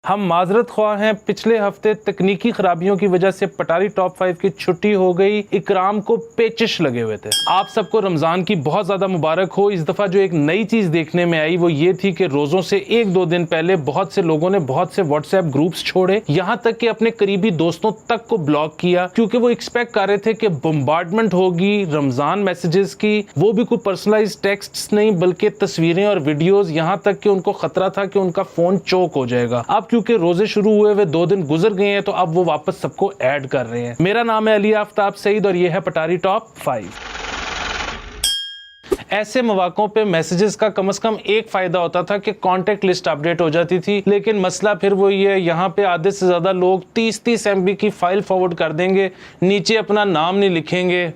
हम माजरत ख्वाह हैं, पिछले हफ्ते तकनीकी खराबियों की वजह से पटारी टॉप 5 की छुट्टी हो गई। इकराम को पेचिश लगे हुए थे। आप सबको रमजान की बहुत ज्यादा मुबारक हो। इस दफा जो एक नई चीज देखने में आई वो ये थी कि रोजों से एक दो दिन पहले बहुत से लोगों ने बहुत से व्हाट्सएप ग्रुप्स छोड़े, यहाँ तक कि अपने करीबी दोस्तों तक को ब्लॉक किया, क्योंकि वो एक्सपेक्ट कर रहे थे कि बम्बार्डमेंट होगी रमजान मैसेजेस की, वो भी कोई पर्सनलाइज टेक्स्ट्स नहीं बल्कि तस्वीरें और वीडियोस, यहाँ तक कि उनको खतरा था कि उनका फोन चोक हो जाएगा। अब क्योंकि रोजे शुरू हुए हुए 2 दिन गुजर गए हैं तो अब वो वापस सबको ऐड कर रहे हैं। मेरा नाम है अली आफ्ताब सईद और ये है पटारी टॉप 5। ऐसे मौकों पे मैसेजेस का कम से कम एक फायदा होता था कि कांटेक्ट लिस्ट अपडेट हो जाती थी, लेकिन मसला फिर वही है, यहाँ पे आधे से ज्यादा लोग 30-30 MB की फाइल फॉरवर्ड कर देंगे, नीचे अपना नाम नहीं लिखेंगे।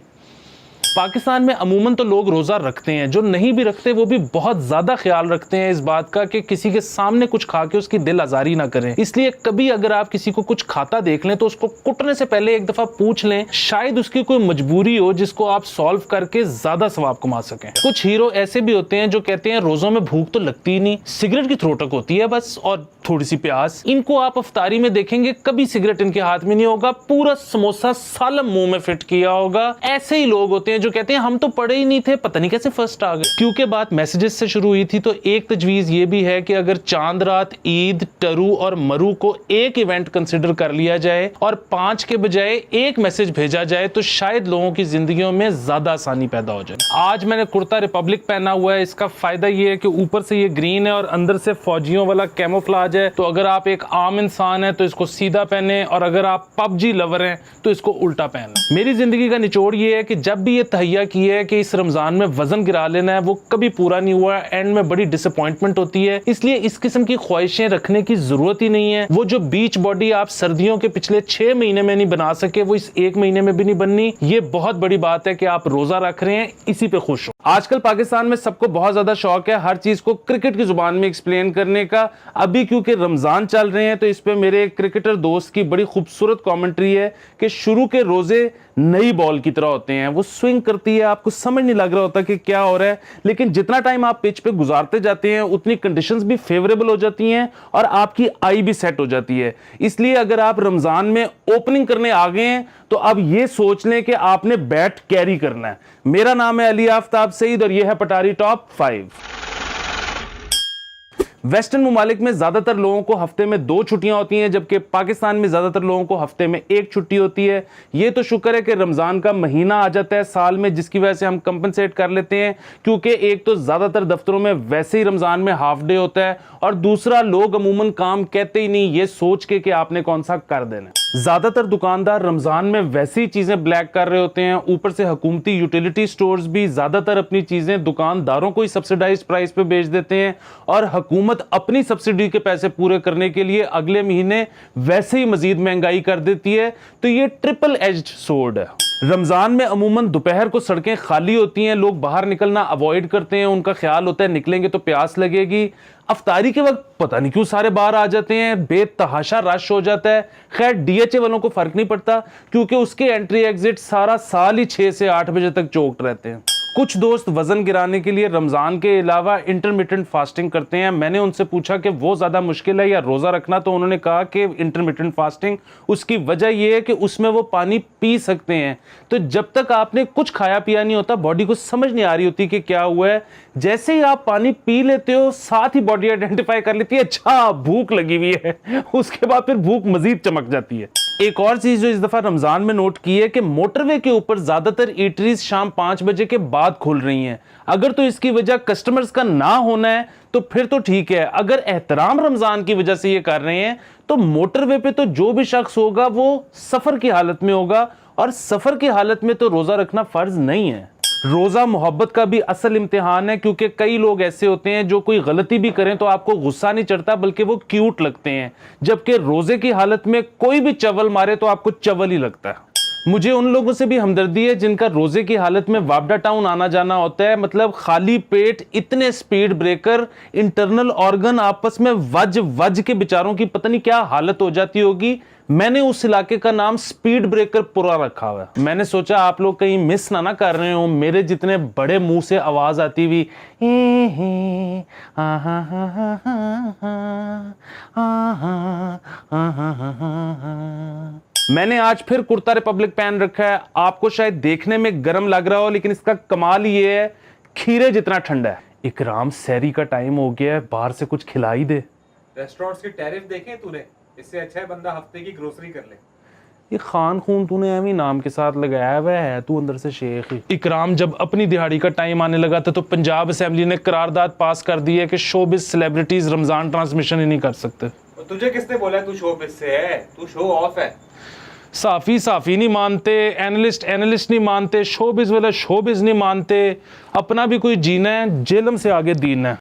पाकिस्तान में अमूमन तो लोग रोज़ा रखते हैं, जो नहीं भी रखते वो भी बहुत ज़्यादा ख्याल रखते हैं इस बात का कि किसी के सामने कुछ खा के उसकी दिल आज़ारी ना करें। इसलिए कभी अगर आप किसी को कुछ खाता देख लें तो उसको कुटने से पहले एक दफ़ा पूछ लें, शायद उसकी कोई मजबूरी हो जिसको आप सॉल्व करके ज़्यादा सवाब कमा सकें। कुछ हीरो ऐसे भी होते हैं जो कहते हैं रोज़ों में भूख तो लगती ही नहीं, सिगरेट की थ्रोटक होती है बस और थोड़ी सी प्यास। इनको आप अफ्तारी में देखेंगे कभी सिगरेट इनके हाथ में नहीं होगा, पूरा समोसा सालम मुंह में फिट किया होगा। ऐसे ही लोग होते हैं जो कहते हैं हम तो पढ़े ही नहीं थे, पता नहीं कैसे फर्स्ट आ गए। क्योंकि बात मैसेजेस से शुरू हुई थी तो एक तजवीज ये भी है कि अगर चांद रात, ईद, टरू और मरू को एक इवेंट कंसिडर कर लिया जाए और 5 के बजाय एक मैसेज भेजा जाए तो शायद लोगों की जिंदगियों में ज्यादा आसानी पैदा हो जाए। आज मैंने कुर्ता रिपब्लिक पहना हुआ है, इसका फायदा ये है कि ऊपर से ये ग्रीन है और अंदर से फौजियों वाला कैमोफ्लाज है, तो अगर आप एक आम इंसान है तो इसको सीधा पहने और अगर आप पबजी लवर हैं तो इसको उल्टा पहने। मेरी जिंदगी का निचोड़ ये है कि जब भी ये तहैया की है कि इस रमजान में वजन गिरा लेना है, वो कभी पूरा नहीं हुआ, एंड में बड़ी डिसअपॉइंटमेंट होती है। इसलिए इस किस्म की ख्वाहिशें रखने की जरूरत ही नहीं है। वो जो बीच बॉडी आप सर्दियों के पिछले 6 महीने में नहीं बना सके वो इस 1 महीने में भी नहीं बननी। ये बहुत बड़ी बात है कि आप रोजा रख रहे हैं, इसी पे खुश हो। आजकल पाकिस्तान में सबको बहुत ज्यादा शौक है हर चीज को क्रिकेट की जुबान में एक्सप्लेन करने का। अभी क्योंकि रमजान चल रहे हैं तो इस पे मेरे एक क्रिकेटर दोस्त की बड़ी खूबसूरत कमेंट्री है कि शुरू के रोजे नई बॉल की तरह होते हैं, वो स्विंग करती है, आपको समझ नहीं लग रहा होता कि क्या हो रहा है, लेकिन जितना टाइम आप पिच पे गुजारते जाते हैं उतनी कंडीशंस भी फेवरेबल हो जाती हैं और आपकी आई भी सेट हो जाती है। इसलिए अगर आप रमजान में ओपनिंग करने आ गए हैं तो अब ये सोच लें कि आपने बैट कैरी करना है। मेरा नाम है अली आफ्ताब सईद और यह है पटारी टॉप 5। वेस्टर्न मुमालिक में ज्यादातर लोगों को हफ्ते में 2 छुट्टियां होती हैं, जबकि पाकिस्तान में ज्यादातर लोगों को हफ्ते में 1 छुट्टी होती है। ये तो शुक्र है कि रमजान का महीना आ जाता है साल में, जिसकी वजह से हम कंपनसेट कर लेते हैं, क्योंकि एक तो ज्यादातर दफ्तरों में वैसे ही रमजान में हाफ डे होता है और दूसरा लोग अमूमन काम कहते ही नहीं ये सोच के कि आपने कौन सा कर देना। ज्यादातर दुकानदार रमजान में वैसी चीजें ब्लैक कर रहे होते हैं, ऊपर से हुकूमती यूटिलिटी स्टोर्स भी ज्यादातर अपनी चीजें दुकानदारों को ही सब्सिडाइज्ड प्राइस पे बेच देते हैं और हुकूमत अपनी सब्सिडी के पैसे पूरे करने के लिए अगले महीने वैसे ही मजीद महंगाई कर देती है। तो ये ट्रिपल एज्ड सोर्ड है। रमजान में अमूमन दोपहर को सड़कें खाली होती हैं, लोग बाहर निकलना अवॉइड करते हैं, उनका ख्याल होता है निकलेंगे तो प्यास लगेगी। अफ्तारी के वक्त पता नहीं क्यों सारे बाहर आ जाते हैं, बेतहाशा रश हो जाता है। खैर DHA वालों को फर्क नहीं पड़ता क्योंकि उसके एंट्री एग्जिट सारा साल ही 6 से 8 बजे तक चौकट रहते हैं। कुछ दोस्त वजन गिराने के लिए रमजान के अलावा इंटरमिटेंट फास्टिंग करते हैं। मैंने उनसे पूछा कि वो ज्यादा मुश्किल है या रोजा रखना, तो उन्होंने कहा कि इंटरमिटेंट फास्टिंग, उसकी वजह यह है कि उसमें वो पानी पी सकते हैं। तो जब तक आपने कुछ खाया पिया नहीं होता बॉडी को समझ नहीं आ रही होती कि क्या हुआ है। जैसे ही आप पानी पी लेते हो साथ ही बॉडी आइडेंटिफाई कर लेती है अच्छा भूख लगी हुई है, उसके बाद फिर भूख मजीद चमक जाती है। एक और चीज जो इस दफा रमजान में नोट की है कि मोटरवे के ऊपर ज्यादातर ईटरीज शाम 5 बजे के बाद खुल रही हैं। अगर तो इसकी वजह कस्टमर्स का ना होना है तो फिर तो ठीक है, अगर एहतराम रमजान की वजह से ये कर रहे हैं तो मोटरवे पे तो जो भी शख्स होगा वो सफर की हालत में होगा और सफर की हालत में तो रोजा रखना फर्ज नहीं है। रोजा मोहब्बत का भी असल इम्तिहान है, क्योंकि कई लोग ऐसे होते हैं जो कोई गलती भी करें तो आपको गुस्सा नहीं चढ़ता बल्कि वो क्यूट लगते हैं, जबकि रोजे की हालत में कोई भी चवल मारे तो आपको चवल ही लगता है। मुझे उन लोगों से भी हमदर्दी है जिनका रोजे की हालत में वापडा टाउन आना जाना होता है, मतलब खाली पेट इतने स्पीड ब्रेकर, इंटरनल ऑर्गन आपस में वज वज के बेचारों की पता नहीं क्या हालत हो जाती होगी। मैंने उस इलाके का नाम स्पीड ब्रेकर पुरा रखा हुआ है। मैंने सोचा आप लोग कहीं मिस ना कर रहे हो, मेरे जितने बड़े मुंह से आवाज आती हुई मैंने आज फिर कुर्ता रिपब्लिक पहन रखा है। आपको शायद देखने में गर्म लग रहा हो, लेकिन इसका कमाल ये है खीरे जितना ठंडा है। इकराम, सहरी का टाइम हो गया है, बाहर से कुछ खिला ही दे। रेस्टोरेंट्स के टैरिफ देखे तूने? इससे अच्छा है बंदा हफ्ते की ग्रोसरी कर ले। ये खान खून तूने एवं नाम के साथ लगाया हुआ है, तू अंदर से शेख ही। इकराम, जब अपनी दिहाड़ी का टाइम आने लगा था तो पंजाब असेंबली ने करारदाद पास कर दी है कि शोबिज सेलिब्रिटीज रमजान ट्रांसमिशन ही नहीं कर सकते। और तुझे किसने बोला तू शोबिज से है? तू शो ऑफ है। साफी नहीं मानते, एनालिस्ट नहीं मानते, शोबिज वाला शोबिज नहीं मानते। अपना भी कोई जीना है, जेलम से आगे दीन है।